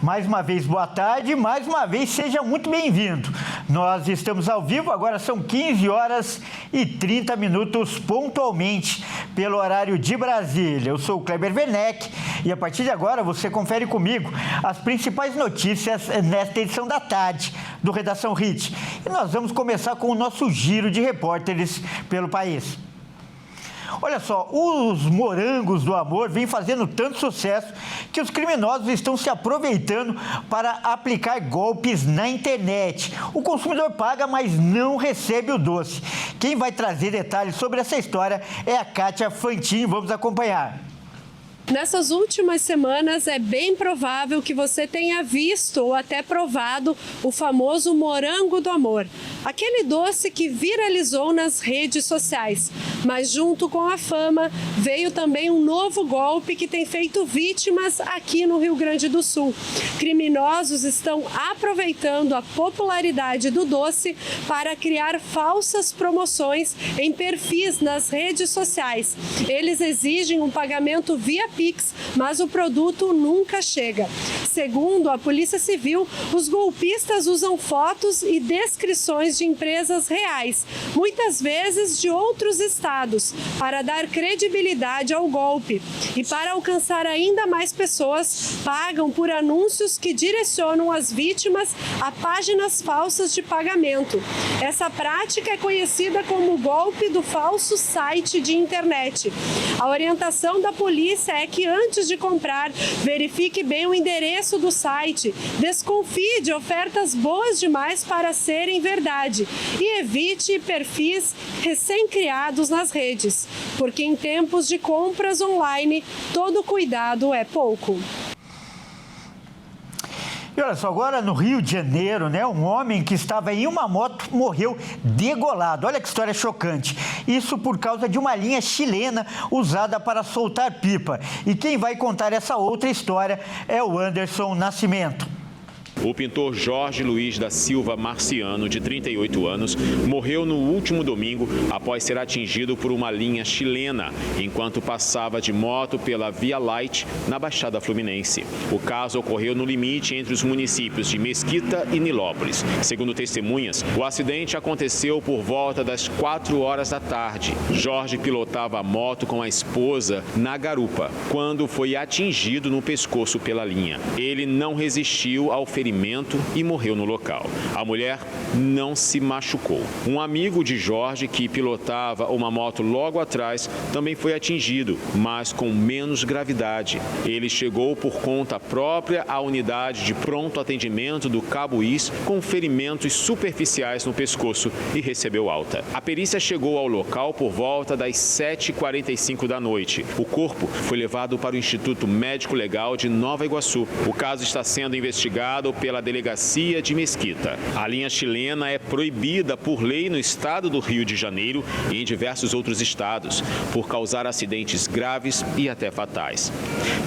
Mais uma vez, boa tarde. Mais uma vez, seja muito bem-vindo. Nós estamos ao vivo, agora são 15 horas e 30 minutos pontualmente, pelo horário de Brasília. Eu sou o Kleber Werneck e a partir de agora você confere comigo as principais notícias nesta edição da tarde do Redação Hit. E nós vamos começar com o nosso giro de repórteres pelo país. Olha só, os morangos do amor vêm fazendo tanto sucesso que os criminosos estão se aproveitando para aplicar golpes na internet. O consumidor paga, mas não recebe o doce. Quem vai trazer detalhes sobre essa história é a Kátia Fantin. Vamos acompanhar. Nessas últimas semanas, é bem provável que você tenha visto ou até provado o famoso morango do amor, aquele doce que viralizou nas redes sociais. Mas junto com a fama, veio também um novo golpe que tem feito vítimas aqui no Rio Grande do Sul. Criminosos estão aproveitando a popularidade do doce para criar falsas promoções em perfis nas redes sociais. Eles exigem um pagamento via Pix, mas o produto nunca chega. Segundo a Polícia Civil, os golpistas usam fotos e descrições de empresas reais, muitas vezes de outros estados, para dar credibilidade ao golpe. E para alcançar ainda mais pessoas, pagam por anúncios que direcionam as vítimas a páginas falsas de pagamento. Essa prática é conhecida como o golpe do falso site de internet. A orientação da polícia é que antes de comprar, verifique bem o endereço do site, desconfie de ofertas boas demais para serem verdade e evite perfis recém-criados nas redes, porque em tempos de compras online, todo cuidado é pouco. E olha só, agora no Rio de Janeiro, um homem que estava em uma moto morreu degolado. Olha que história chocante. Isso por causa de uma linha chilena usada para soltar pipa. E quem vai contar essa outra história é o Anderson Nascimento. O pintor Jorge Luiz da Silva Marciano, de 38 anos, morreu no último domingo após ser atingido por uma linha chilena, enquanto passava de moto pela Via Light, na Baixada Fluminense. O caso ocorreu no limite entre os municípios de Mesquita e Nilópolis. Segundo testemunhas, o acidente aconteceu por volta das 4 horas da tarde. Jorge pilotava a moto com a esposa na garupa, quando foi atingido no pescoço pela linha. Ele não resistiu ao ferimento e morreu no local. A mulher não se machucou. Um amigo de Jorge, que pilotava uma moto logo atrás, também foi atingido, mas com menos gravidade. Ele chegou por conta própria à unidade de pronto atendimento do Cabuís com ferimentos superficiais no pescoço e recebeu alta. A perícia chegou ao local por volta das 7h45 da noite. O corpo foi levado para o Instituto Médico Legal de Nova Iguaçu. O caso está sendo investigado pela Delegacia de Mesquita. A linha chilena é proibida por lei no estado do Rio de Janeiro e em diversos outros estados, por causar acidentes graves e até fatais.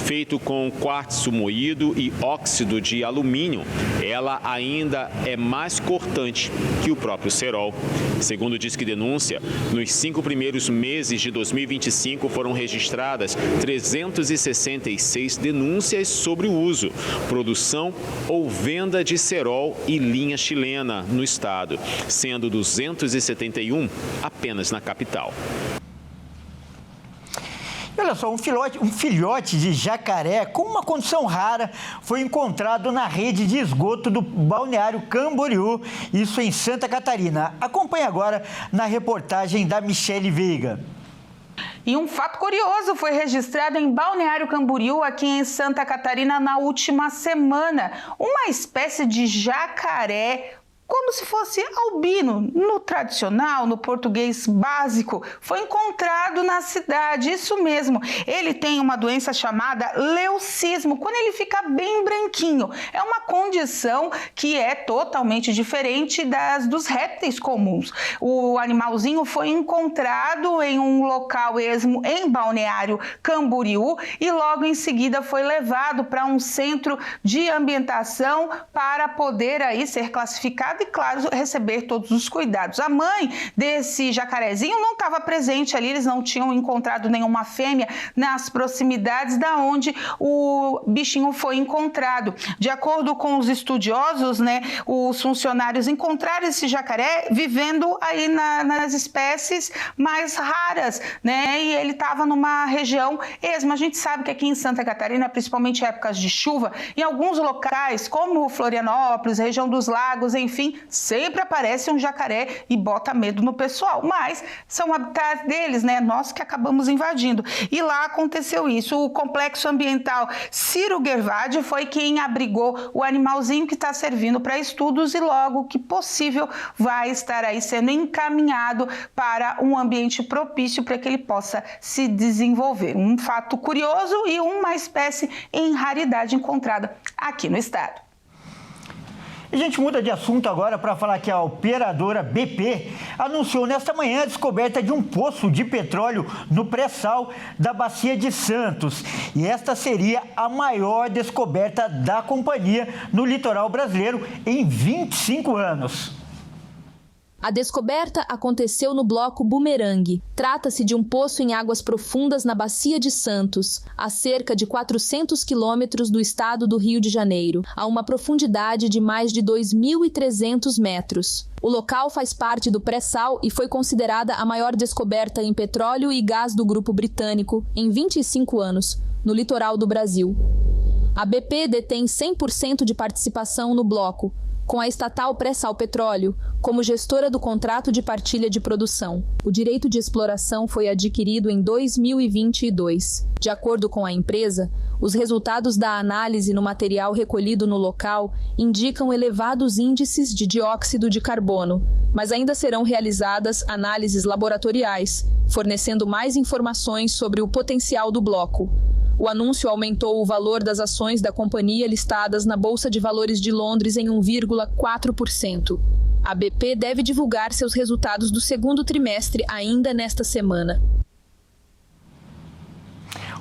Feito com quartzo moído e óxido de alumínio, ela ainda é mais cortante que o próprio cerol. Segundo o Disque Denúncia, nos 5 primeiros meses de 2025 foram registradas 366 denúncias sobre o uso, produção ou venda de cerol e linha chilena no estado, sendo 271 apenas na capital. Olha só, um filhote de jacaré com uma condição rara foi encontrado na rede de esgoto do Balneário Camboriú, isso em Santa Catarina. Acompanhe agora na reportagem da Michele Veiga. E um fato curioso foi registrado em Balneário Camboriú, aqui em Santa Catarina, na última semana. Uma espécie de jacaré, como se fosse albino, no tradicional, no português básico, foi encontrado na cidade, isso mesmo. Ele tem uma doença chamada leucismo, quando ele fica bem branquinho. É uma condição que é totalmente diferente dos répteis comuns. O animalzinho foi encontrado em um local esmo em Balneário Camboriú e logo em seguida foi levado para um centro de ambientação para poder aí ser classificado e, claro, receber todos os cuidados. A mãe desse jacarezinho não estava presente ali, eles não tinham encontrado nenhuma fêmea nas proximidades da onde o bichinho foi encontrado. De acordo com os estudiosos, né, os funcionários encontraram esse jacaré vivendo aí nas espécies mais raras, né, e ele estava numa região esma. A gente sabe que aqui em Santa Catarina, principalmente em épocas de chuva, em alguns locais, como Florianópolis, região dos lagos, enfim, sempre aparece um jacaré e bota medo no pessoal, mas são habitats deles, né, nós que acabamos invadindo. E lá aconteceu isso. O complexo ambiental Ciro Gervadi foi quem abrigou o animalzinho que está servindo para estudos e logo que possível vai estar aí sendo encaminhado para um ambiente propício para que ele possa se desenvolver. Um fato curioso e uma espécie em raridade encontrada aqui no estado. A gente muda de assunto agora para falar que a operadora BP anunciou nesta manhã a descoberta de um poço de petróleo no pré-sal da Bacia de Santos. E esta seria a maior descoberta da companhia no litoral brasileiro em 25 anos. A descoberta aconteceu no bloco Bumerangue. Trata-se de um poço em águas profundas na Bacia de Santos, a cerca de 400 quilômetros do estado do Rio de Janeiro, a uma profundidade de mais de 2.300 metros. O local faz parte do pré-sal e foi considerada a maior descoberta em petróleo e gás do grupo britânico em 25 anos, no litoral do Brasil. A BP detém 100% de participação no bloco, com a estatal Pré-Sal Petróleo como gestora do contrato de partilha de produção. O direito de exploração foi adquirido em 2022. De acordo com a empresa, os resultados da análise no material recolhido no local indicam elevados índices de dióxido de carbono, mas ainda serão realizadas análises laboratoriais, fornecendo mais informações sobre o potencial do bloco. O anúncio aumentou o valor das ações da companhia listadas na Bolsa de Valores de Londres em 1,4%. A BP deve divulgar seus resultados do segundo trimestre ainda nesta semana.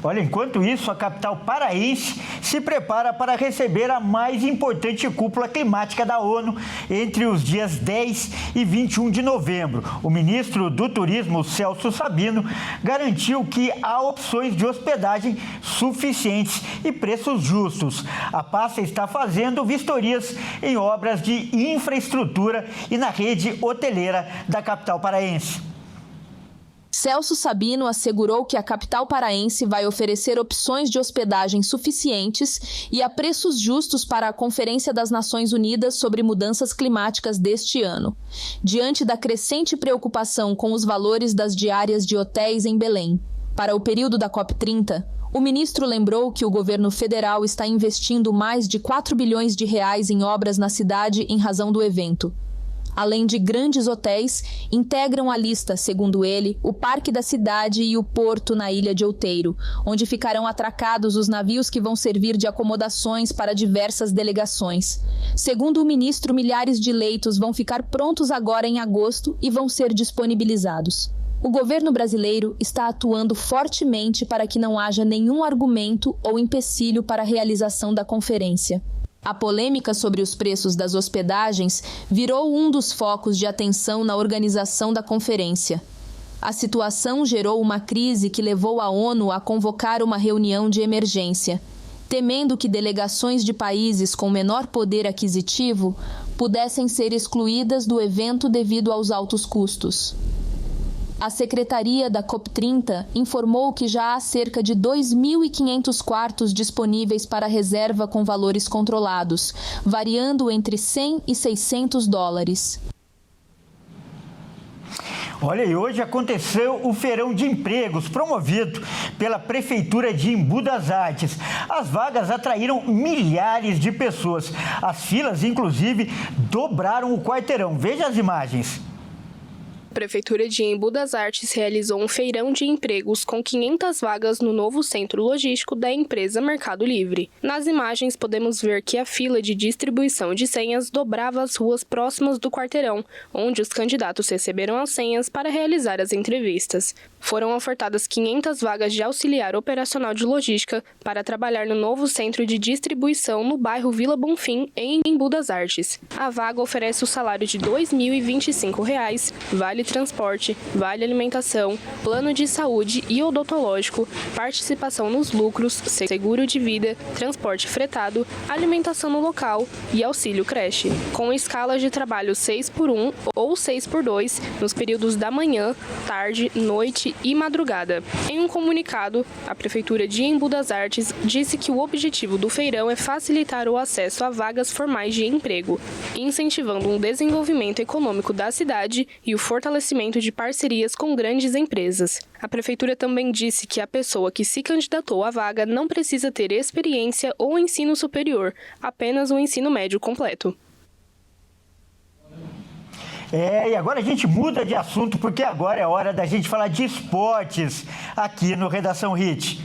Olha, enquanto isso, a capital paraense se prepara para receber a mais importante cúpula climática da ONU entre os dias 10 e 21 de novembro. O ministro do Turismo, Celso Sabino, garantiu que há opções de hospedagem suficientes e preços justos. A pasta está fazendo vistorias em obras de infraestrutura e na rede hoteleira da capital paraense. Celso Sabino assegurou que a capital paraense vai oferecer opções de hospedagem suficientes e a preços justos para a Conferência das Nações Unidas sobre Mudanças Climáticas deste ano, diante da crescente preocupação com os valores das diárias de hotéis em Belém. Para o período da COP30, o ministro lembrou que o governo federal está investindo mais de 4 bilhões de reais em obras na cidade em razão do evento. Além de grandes hotéis, integram a lista, segundo ele, o Parque da Cidade e o Porto na Ilha de Outeiro, onde ficarão atracados os navios que vão servir de acomodações para diversas delegações. Segundo o ministro, milhares de leitos vão ficar prontos agora em agosto e vão ser disponibilizados. O governo brasileiro está atuando fortemente para que não haja nenhum argumento ou empecilho para a realização da conferência. A polêmica sobre os preços das hospedagens virou um dos focos de atenção na organização da conferência. A situação gerou uma crise que levou a ONU a convocar uma reunião de emergência, temendo que delegações de países com menor poder aquisitivo pudessem ser excluídas do evento devido aos altos custos. A secretaria da COP30 informou que já há cerca de 2.500 quartos disponíveis para reserva com valores controlados, variando entre $100 e $600. Olha, e hoje aconteceu o Feirão de Empregos, promovido pela Prefeitura de Embu das Artes. As vagas atraíram milhares de pessoas. As filas, inclusive, dobraram o quarteirão. Veja as imagens. A Prefeitura de Embu das Artes realizou um feirão de empregos com 500 vagas no novo centro logístico da empresa Mercado Livre. Nas imagens, podemos ver que a fila de distribuição de senhas dobrava as ruas próximas do quarteirão, onde os candidatos receberam as senhas para realizar as entrevistas. Foram ofertadas 500 vagas de auxiliar operacional de logística para trabalhar no novo centro de distribuição no bairro Vila Bonfim, em Embu das Artes. A vaga oferece o salário de R$ 2.025, vale transporte, vale alimentação, plano de saúde e odontológico, participação nos lucros, seguro de vida, transporte fretado, alimentação no local e auxílio creche, com escalas de trabalho 6x1 ou 6x2 nos períodos da manhã, tarde, noite e madrugada. Em um comunicado, a Prefeitura de Embu das Artes disse que o objetivo do feirão é facilitar o acesso a vagas formais de emprego, incentivando um desenvolvimento econômico da cidade e o fortalecimento de parcerias com grandes empresas. A Prefeitura também disse que a pessoa que se candidatou à vaga não precisa ter experiência ou ensino superior, apenas o ensino médio completo. E agora a gente muda de assunto, porque agora é hora da gente falar de esportes aqui no Redação Hit.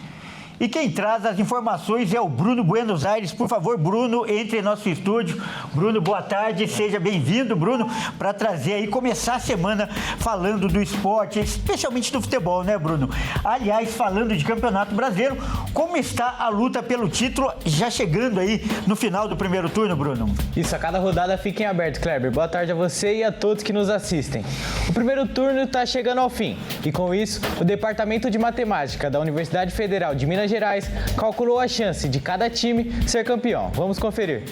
E quem traz as informações é o Bruno Buenos Aires. Por favor, Bruno, entre em nosso estúdio. Bruno, boa tarde, seja bem-vindo, Bruno, para trazer aí, começar a semana falando do esporte, especialmente do futebol, né, Bruno? Aliás, falando de Campeonato Brasileiro, como está a luta pelo título, já chegando aí no final do primeiro turno, Bruno? Isso, a cada rodada fica em aberto, Kleber. Boa tarde a você e a todos que nos assistem. O primeiro turno está chegando ao fim e, com isso, o Departamento de Matemática da Universidade Federal de Minas Gerais calculou a chance de cada time ser campeão. Vamos conferir.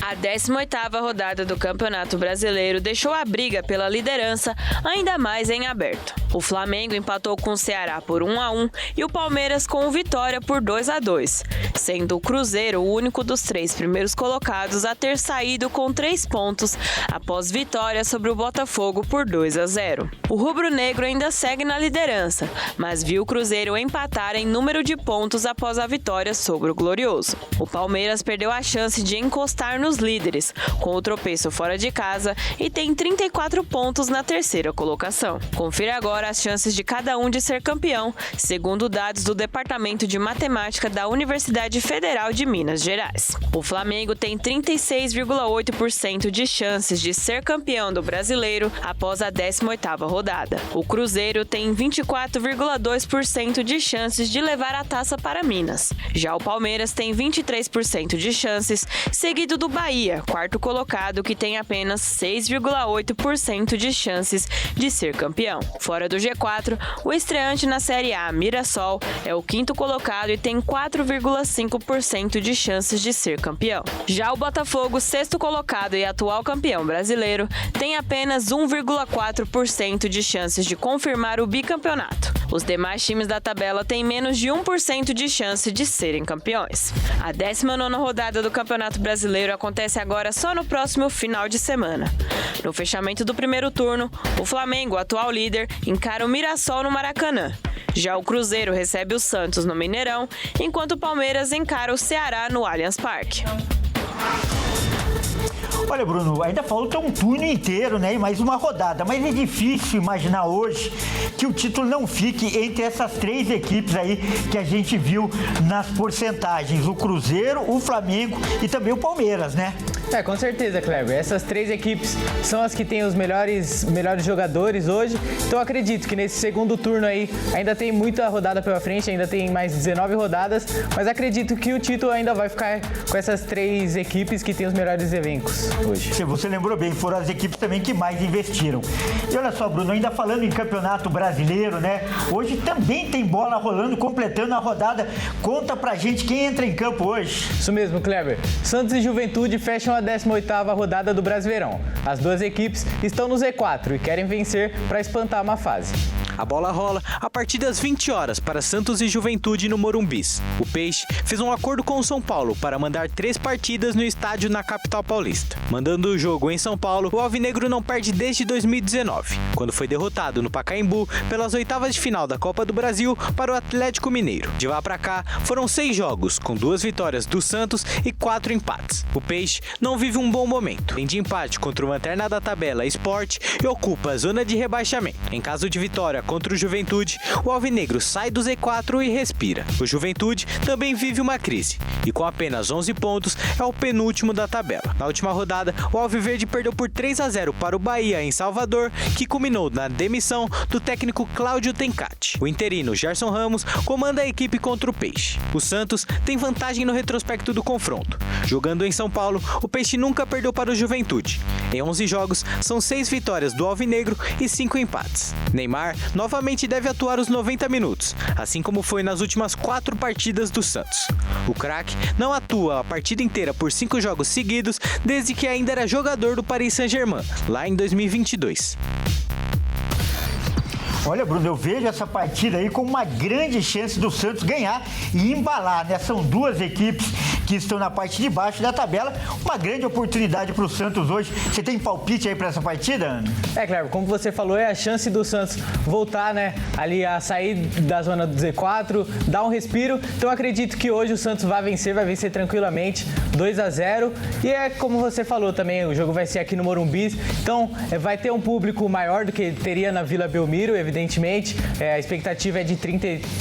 A 18ª rodada do Campeonato Brasileiro deixou a briga pela liderança ainda mais em aberto. O Flamengo empatou com o Ceará por 1-1 e o Palmeiras com o Vitória por 2-2, sendo o Cruzeiro o único dos 3 primeiros colocados a ter saído com 3 pontos após vitória sobre o Botafogo por 2-0. O rubro-negro ainda segue na liderança, mas viu o Cruzeiro empatar em número de pontos após a vitória sobre o Glorioso. O Palmeiras perdeu a chance de encostar nos líderes, com o tropeço fora de casa, e tem 34 pontos na 3ª colocação. Confira agora as chances de cada um de ser campeão, segundo dados do Departamento de Matemática da Universidade Federal de Minas Gerais. O Flamengo tem 36,8% de chances de ser campeão do Brasileiro após a 18ª rodada. O Cruzeiro tem 24,2% de chances de levar a taça para Minas. Já o Palmeiras tem 23% de chances, seguido do Bahia, 4º colocado, que tem apenas 6,8% de chances de ser campeão. Fora do G4, o estreante na Série A, Mirassol, é o 5º colocado e tem 4,5% de chances de ser campeão. Já o Botafogo, 6º colocado e atual campeão brasileiro, tem apenas 1,4% de chances de confirmar o bicampeonato. Os demais times da tabela têm menos de 1% de chance de serem campeões. A 19ª rodada do Campeonato Brasileiro acontece agora só no próximo final de semana. No fechamento do primeiro turno, o Flamengo, atual líder, encara o Mirassol no Maracanã. Já o Cruzeiro recebe o Santos no Mineirão, enquanto o Palmeiras encara o Ceará no Allianz Parque. Olha, Bruno, ainda falta um turno inteiro, né? E mais uma rodada, mas é difícil imaginar hoje que o título não fique entre essas 3 equipes aí que a gente viu nas porcentagens: o Cruzeiro, o Flamengo e também o Palmeiras, né? Com certeza, Kleber. Essas 3 equipes são as que têm os melhores jogadores hoje. Então acredito que nesse segundo turno aí ainda tem muita rodada pela frente, ainda tem mais 19 rodadas, mas acredito que o título ainda vai ficar com essas 3 equipes que têm os melhores elencos hoje. Você lembrou bem, foram as equipes também que mais investiram. E olha só, Bruno, ainda falando em Campeonato Brasileiro, né? Hoje também tem bola rolando, completando a rodada. Conta pra gente quem entra em campo hoje. Isso mesmo, Kleber. Santos e Juventude fecham a 18ª rodada do Brasileirão. As 2 equipes estão no Z4 e querem vencer para espantar uma fase. A bola rola a partir das 20 horas para Santos e Juventude no Morumbis. O Peixe fez um acordo com o São Paulo para mandar 3 partidas no estádio na capital paulista. Mandando o jogo em São Paulo, o alvinegro não perde desde 2019, quando foi derrotado no Pacaembu pelas oitavas de final da Copa do Brasil para o Atlético Mineiro. De lá para cá, foram 6 jogos, com 2 vitórias do Santos e 4 empates. O Peixe não vive um bom momento. Tem de empate contra o lanterna da tabela Sport e ocupa a zona de rebaixamento. Em caso de vitória contra o Juventude, o alvinegro sai do Z4 e respira. O Juventude também vive uma crise e com apenas 11 pontos é o penúltimo da tabela. Na última rodada, o alviverde perdeu por 3-0 para o Bahia em Salvador, que culminou na demissão do técnico Cláudio Tencati. O interino Gerson Ramos comanda a equipe contra o Peixe. O Santos tem vantagem no retrospecto do confronto. Jogando em São Paulo, o Peixe nunca perdeu para o Juventude. Em 11 jogos, são 6 vitórias do alvinegro e 5 empates. Neymar novamente deve atuar os 90 minutos, assim como foi nas últimas 4 partidas do Santos. O craque não atua a partida inteira por 5 jogos seguidos desde que ainda era jogador do Paris Saint-Germain, lá em 2022. Olha, Bruno, eu vejo essa partida aí com uma grande chance do Santos ganhar e embalar, né? São 2 equipes que estão na parte de baixo da tabela. Uma grande oportunidade para o Santos hoje. Você tem palpite aí para essa partida? Cleber, como você falou, é a chance do Santos voltar, né, ali a sair da zona do Z4, dar um respiro. Então acredito que hoje o Santos vai vencer tranquilamente, 2-0. E é como você falou também, o jogo vai ser aqui no Morumbis. Então vai ter um público maior do que teria na Vila Belmiro, evidentemente. A expectativa é de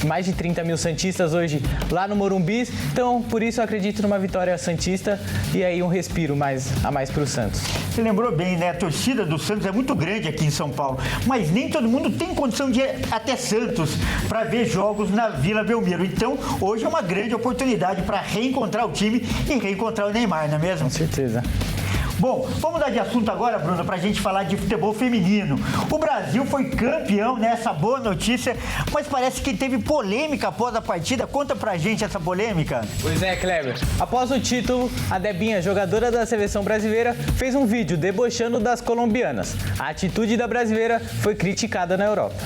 mais de 30 mil santistas hoje lá no Morumbis. Então, por isso eu acredito numa vitória santista e aí um respiro a mais para o Santos. Você lembrou bem, né? A torcida do Santos é muito grande aqui em São Paulo, mas nem todo mundo tem condição de ir até Santos para ver jogos na Vila Belmiro. Então, hoje é uma grande oportunidade para reencontrar o time e reencontrar o Neymar, não é mesmo? Com certeza. Bom, vamos mudar de assunto agora, Bruno, para a gente falar de futebol feminino. O Brasil foi campeão, né? Essa boa notícia, mas parece que teve polêmica após a partida. Conta pra gente essa polêmica. Pois é, Kleber. Após o título, a Debinha, jogadora da seleção brasileira, fez um vídeo debochando das colombianas. A atitude da brasileira foi criticada na Europa.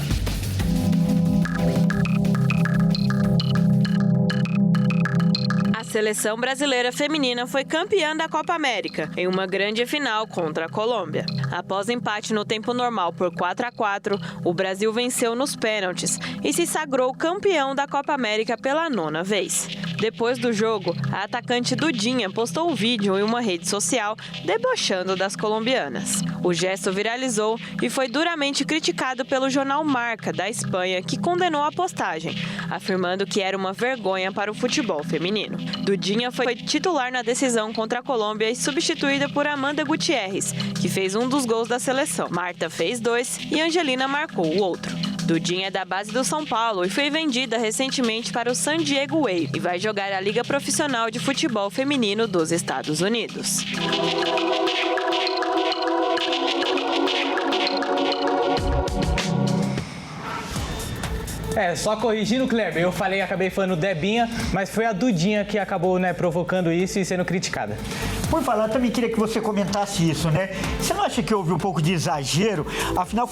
A seleção brasileira feminina foi campeã da Copa América em uma grande final contra a Colômbia. Após empate no tempo normal por 4-4, o Brasil venceu nos pênaltis e se sagrou campeão da Copa América pela 9ª vez. Depois do jogo, a atacante Dudinha postou um vídeo em uma rede social debochando das colombianas. O gesto viralizou e foi duramente criticado pelo jornal Marca, da Espanha, que condenou a postagem, afirmando que era uma vergonha para o futebol feminino. Dudinha foi titular na decisão contra a Colômbia e substituída por Amanda Gutierrez, que fez um dos gols da seleção. Marta fez 2 e Angelina marcou o outro. Dudinha é da base do São Paulo e foi vendida recentemente para o San Diego Wave e vai jogar a Liga Profissional de Futebol Feminino dos Estados Unidos. Só corrigindo, Kleber, acabei falando Debinha, mas foi a Dudinha que acabou, né, provocando isso e sendo criticada. Por falar, também queria que você comentasse isso, né? Você não acha que houve um pouco de exagero? Afinal,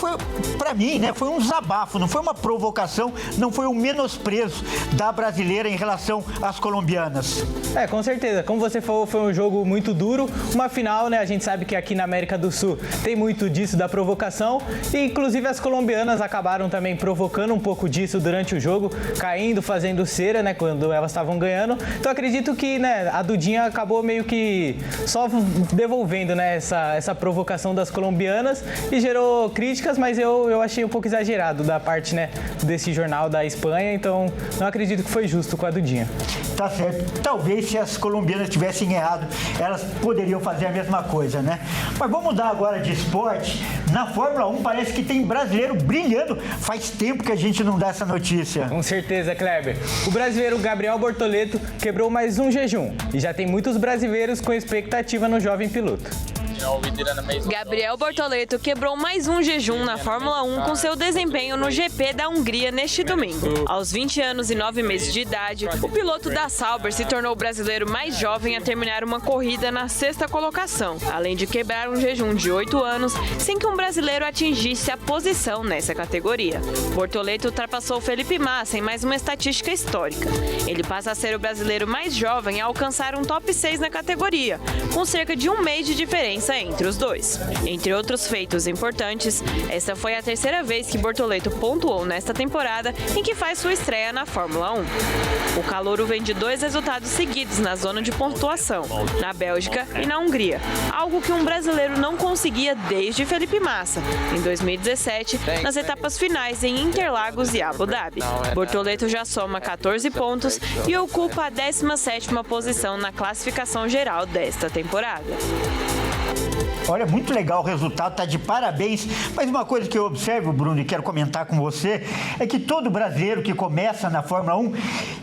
pra mim, né, foi um desabafo, não foi uma provocação, não foi um menosprezo da brasileira em relação às colombianas. Com certeza. Como você falou, foi um jogo muito duro. Uma final, né? A gente sabe que aqui na América do Sul tem muito disso da provocação. E, inclusive, as colombianas acabaram também provocando um pouco disso durante o jogo, caindo, fazendo cera, né? Quando elas estavam ganhando. Então, acredito que, né, a Dudinha acabou meio que só devolvendo, né, essa provocação das colombianas e gerou críticas, mas eu achei um pouco exagerado da parte, né, desse jornal da Espanha. Então, não acredito que foi justo com a Dudinha. Tá certo. Talvez se as colombianas tivessem errado, elas poderiam fazer a mesma coisa, né? Mas vamos mudar agora de esporte. Na Fórmula 1 parece que tem brasileiro brilhando. Faz tempo que a gente não dá essa notícia. Com certeza, Kleber. O brasileiro Gabriel Bortoleto quebrou mais um jejum e já tem muitos brasileiros com expectativa no jovem piloto. Gabriel Bortoleto quebrou mais um jejum na Fórmula 1 com seu desempenho no GP da Hungria neste domingo. Aos 20 anos e 9 meses de idade, o piloto da Sauber se tornou o brasileiro mais jovem a terminar uma corrida na sexta colocação, além de quebrar um jejum de 8 anos sem que um brasileiro atingisse a posição nessa categoria. Bortoleto ultrapassou Felipe Massa em mais uma estatística histórica. Ele passa a ser o brasileiro mais jovem a alcançar um top 6 na categoria, com cerca de um mês de diferença entre os dois. Entre outros feitos importantes, esta foi a terceira vez que Bortoleto pontuou nesta temporada em que faz sua estreia na Fórmula 1. O calouro vem de 2 resultados seguidos na zona de pontuação, na Bélgica e na Hungria, algo que um brasileiro não conseguia desde Felipe Massa, em 2017, nas etapas finais em Interlagos e Abu Dhabi. Bortoleto já soma 14 pontos e ocupa a 17ª posição na classificação geral desta temporada. Olha, muito legal o resultado, tá de parabéns. Mas uma coisa que eu observo, Bruno, e quero comentar com você, é que todo brasileiro que começa na Fórmula 1,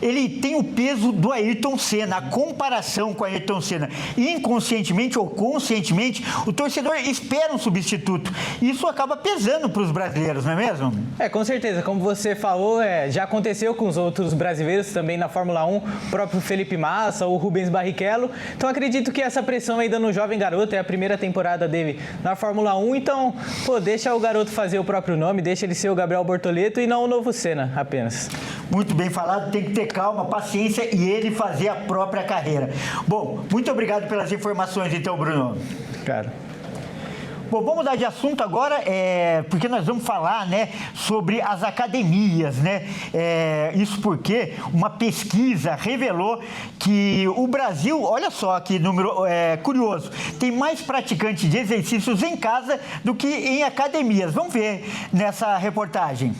ele tem o peso do Ayrton Senna, a comparação com o Ayrton Senna. Inconscientemente ou conscientemente, o torcedor espera um substituto. Isso acaba pesando para os brasileiros, não é mesmo? Com certeza. Como você falou, já aconteceu com os outros brasileiros também na Fórmula 1, o próprio Felipe Massa, o Rubens Barrichello. Então acredito que essa pressão ainda no jovem garoto, é a primeira temporada dele na Fórmula 1, então, deixa o garoto fazer o próprio nome, deixa ele ser o Gabriel Bortoleto e não o novo Senna apenas. Muito bem falado, tem que ter calma, paciência e ele fazer a própria carreira. Bom, muito obrigado pelas informações então, Bruno. Claro. Bom, vamos mudar de assunto agora, porque nós vamos falar, sobre as academias, isso porque uma pesquisa revelou que o Brasil, olha só que número curioso, tem mais praticantes de exercícios em casa do que em academias. Vamos ver nessa reportagem.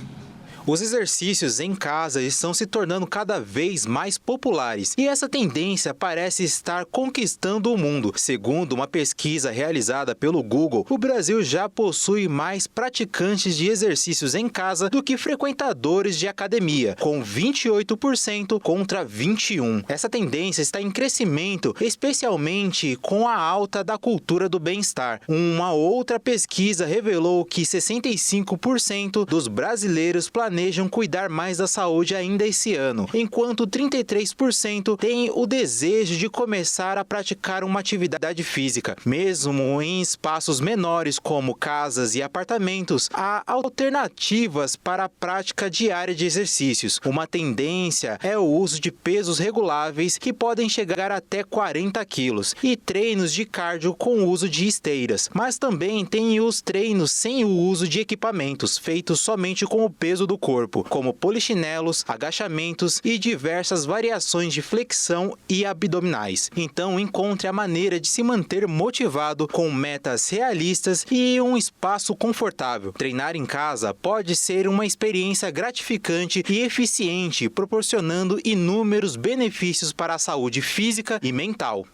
Os exercícios em casa estão se tornando cada vez mais populares e essa tendência parece estar conquistando o mundo. Segundo uma pesquisa realizada pelo Google, o Brasil já possui mais praticantes de exercícios em casa do que frequentadores de academia, com 28% contra 21%. Essa tendência está em crescimento, especialmente com a alta da cultura do bem-estar. Uma outra pesquisa revelou que 65% dos brasileiros planejam cuidar mais da saúde ainda esse ano, enquanto 33% têm o desejo de começar a praticar uma atividade física. Mesmo em espaços menores como casas e apartamentos, há alternativas para a prática diária de exercícios. Uma tendência é o uso de pesos reguláveis que podem chegar até 40 quilos e treinos de cardio com o uso de esteiras, mas também tem os treinos sem o uso de equipamentos, feitos somente com o peso do corpo, como polichinelos, agachamentos e diversas variações de flexão e abdominais. Então, encontre a maneira de se manter motivado com metas realistas e um espaço confortável. Treinar em casa pode ser uma experiência gratificante e eficiente, proporcionando inúmeros benefícios para a saúde física e mental.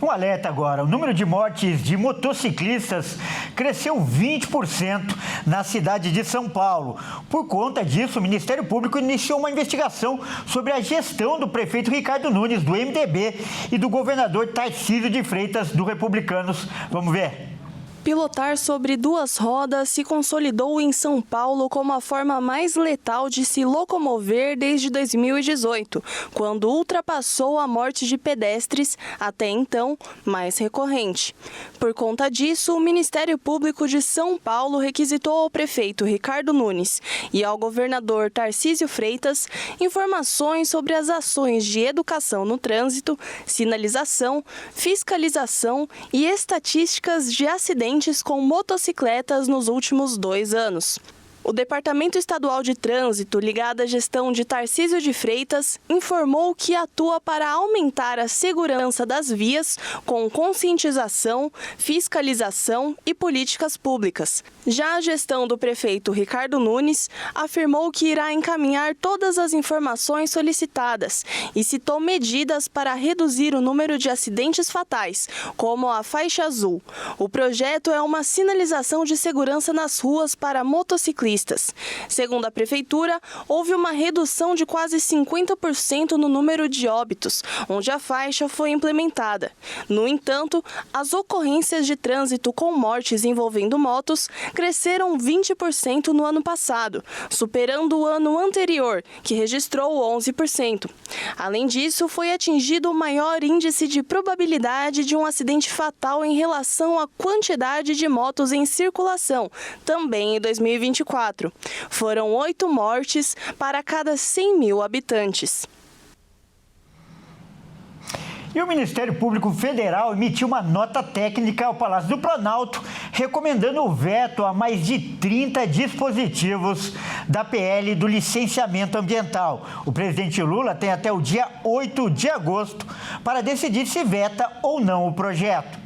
Um alerta agora, o número de mortes de motociclistas cresceu 20% na cidade de São Paulo. Por conta disso, o Ministério Público iniciou uma investigação sobre a gestão do prefeito Ricardo Nunes, do MDB, e do governador Tarcísio de Freitas, do Republicanos. Vamos ver. Pilotar sobre duas rodas se consolidou em São Paulo como a forma mais letal de se locomover desde 2018, quando ultrapassou a morte de pedestres, até então mais recorrente. Por conta disso, o Ministério Público de São Paulo requisitou ao prefeito Ricardo Nunes e ao governador Tarcísio Freitas informações sobre as ações de educação no trânsito, sinalização, fiscalização e estatísticas de acidentes com motocicletas nos últimos 2 anos. O Departamento Estadual de Trânsito, ligado à gestão de Tarcísio de Freitas, informou que atua para aumentar a segurança das vias com conscientização, fiscalização e políticas públicas. Já a gestão do prefeito Ricardo Nunes afirmou que irá encaminhar todas as informações solicitadas e citou medidas para reduzir o número de acidentes fatais, como a faixa azul. O projeto é uma sinalização de segurança nas ruas para motociclistas ciclistas. Segundo a Prefeitura, houve uma redução de quase 50% no número de óbitos, onde a faixa foi implementada. No entanto, as ocorrências de trânsito com mortes envolvendo motos cresceram 20% no ano passado, superando o ano anterior, que registrou 11%. Além disso, foi atingido o maior índice de probabilidade de um acidente fatal em relação à quantidade de motos em circulação, também em 2024. Foram 8 mortes para cada 100 mil habitantes. E o Ministério Público Federal emitiu uma nota técnica ao Palácio do Planalto, recomendando o veto a mais de 30 dispositivos da PL do licenciamento ambiental. O presidente Lula tem até o dia 8 de agosto para decidir se veta ou não o projeto.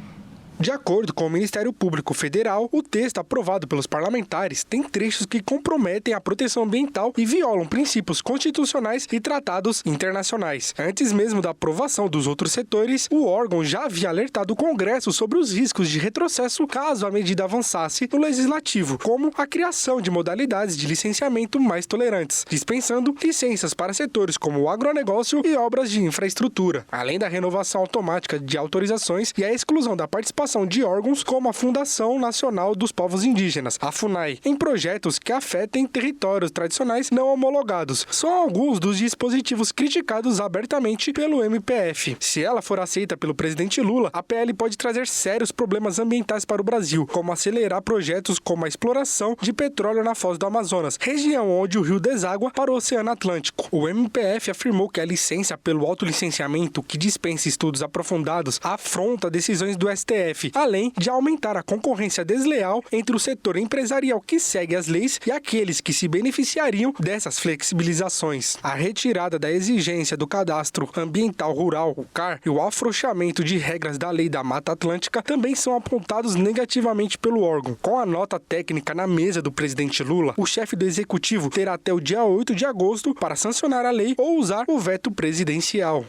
De acordo com o Ministério Público Federal, o texto aprovado pelos parlamentares tem trechos que comprometem a proteção ambiental e violam princípios constitucionais e tratados internacionais. Antes mesmo da aprovação dos outros setores, o órgão já havia alertado o Congresso sobre os riscos de retrocesso caso a medida avançasse no Legislativo, como a criação de modalidades de licenciamento mais tolerantes, dispensando licenças para setores como o agronegócio e obras de infraestrutura, além da renovação automática de autorizações e a exclusão da participação de órgãos como a Fundação Nacional dos Povos Indígenas, a FUNAI, em projetos que afetem territórios tradicionais não homologados. São alguns dos dispositivos criticados abertamente pelo MPF. Se ela for aceita pelo presidente Lula, a PL pode trazer sérios problemas ambientais para o Brasil, como acelerar projetos como a exploração de petróleo na Foz do Amazonas, região onde o rio deságua para o Oceano Atlântico. O MPF afirmou que a licença pelo autolicenciamento, que dispensa estudos aprofundados, afronta decisões do STF, além de aumentar a concorrência desleal entre o setor empresarial que segue as leis e aqueles que se beneficiariam dessas flexibilizações. A retirada da exigência do Cadastro Ambiental Rural, o CAR, e o afrouxamento de regras da Lei da Mata Atlântica também são apontados negativamente pelo órgão. Com a nota técnica na mesa do presidente Lula, o chefe do executivo terá até o dia 8 de agosto para sancionar a lei ou usar o veto presidencial.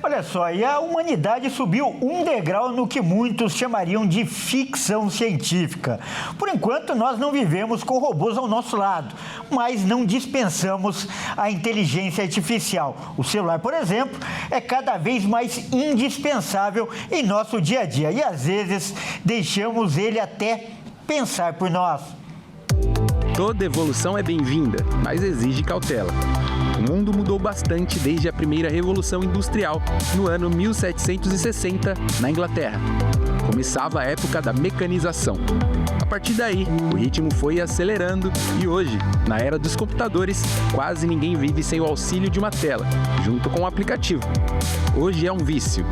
Olha só, e a humanidade subiu um degrau no que muitos chamariam de ficção científica. Por enquanto, nós não vivemos com robôs ao nosso lado, mas não dispensamos a inteligência artificial. O celular, por exemplo, é cada vez mais indispensável em nosso dia a dia e, às vezes, deixamos ele até pensar por nós. Toda evolução é bem-vinda, mas exige cautela. O mundo mudou bastante desde a primeira Revolução Industrial, no ano 1760, na Inglaterra. Começava a época da mecanização. A partir daí, o ritmo foi acelerando e hoje, na era dos computadores, quase ninguém vive sem o auxílio de uma tela, junto com o aplicativo. Hoje é um vício.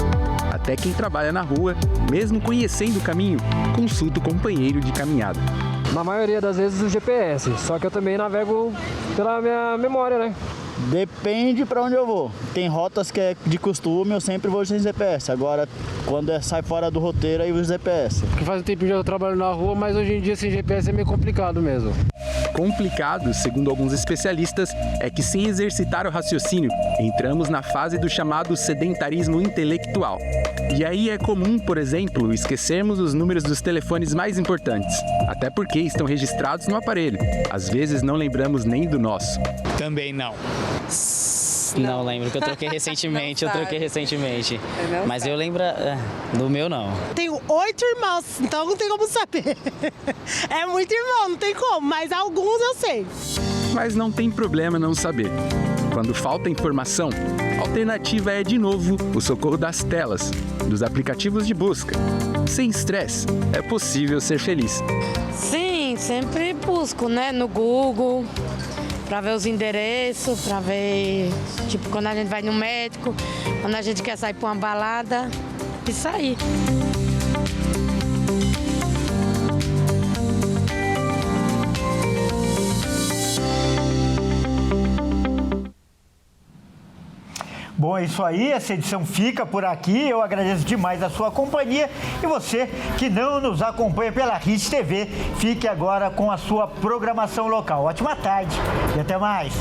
Até quem trabalha na rua, mesmo conhecendo o caminho, consulta o companheiro de caminhada. Na maioria das vezes o GPS, só que eu também navego pela minha memória, né? Depende para onde eu vou. Tem rotas que é de costume, eu sempre vou sem GPS. Agora, quando sai fora do roteiro, aí uso GPS. Porque faz um tempo que eu trabalho na rua, mas hoje em dia sem GPS é meio complicado mesmo. Complicado, segundo alguns especialistas, é que sem exercitar o raciocínio, entramos na fase do chamado sedentarismo intelectual. E aí é comum, por exemplo, esquecermos os números dos telefones mais importantes, até porque estão registrados no aparelho. Às vezes não lembramos nem do nosso. Também não. Não lembro, que eu troquei recentemente, Mas eu lembro do meu, não. Tenho 8 irmãos, então não tem como saber. É muito irmão, não tem como, mas alguns eu sei. Mas não tem problema não saber. Quando falta informação, a alternativa é, de novo, o socorro das telas, dos aplicativos de busca. Sem estresse, é possível ser feliz. Sim, sempre busco, né, no Google, para ver os endereços, para ver, tipo, quando a gente vai no médico, quando a gente quer sair para uma balada, isso aí. Bom, é isso aí, essa edição fica por aqui. Eu agradeço demais a sua companhia. E você que não nos acompanha pela Hits TV, fique agora com a sua programação local. Ótima tarde e até mais.